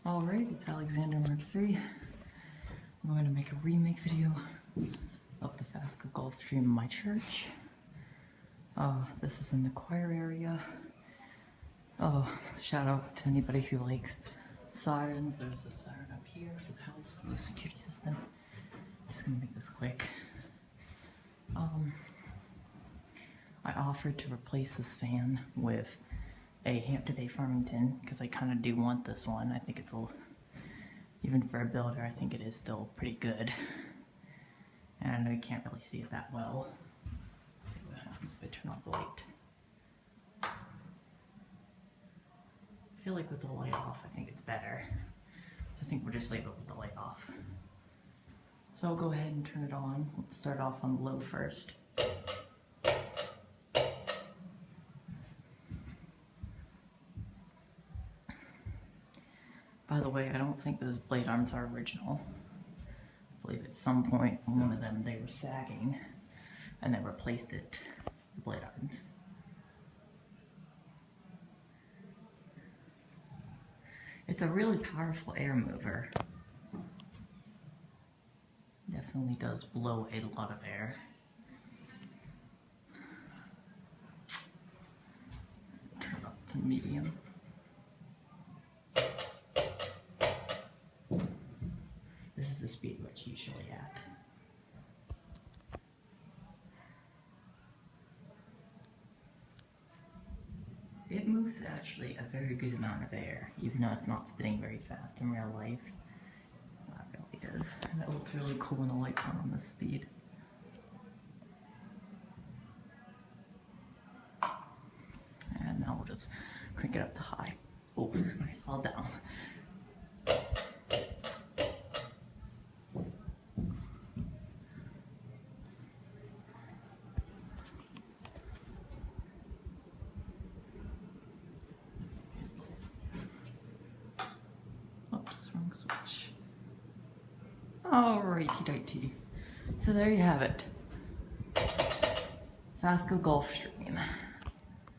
Alright, it's Alexander Mark III. I'm going to make a remake video of the Fasco Golf Stream in my church. This is in the choir area. Shout out to anybody who likes sirens. There's a siren up here for the house and the security system. I'm just gonna make this quick. I offered to replace this fan with a Hampton Bay Farmington because I kind of do want this one. I think it's even for a builder, I think it is still pretty good. And I know you can't really see it that well. Let's see what happens if I turn off the light. I feel like with the light off, I think it's better. So I think we'll just leave it with the light off. So I'll go ahead and turn it on. Let's start off on low first. By the way, I don't think those blade arms are original. I believe at some point on one of them they were sagging and they replaced it with blade arms. It's a really powerful air mover. Definitely does blow a lot of air. Turn it up to medium. This is the speed where it's usually at. It moves actually a very good amount of air, even though it's not spinning very fast in real life. It really is. And it looks really cool when the lights are on this speed. And now we'll just crank it up to high. Oh, I fell down. Oops, wrong switch. Alrighty-dighty. So there you have it. Fasco Golf Stream.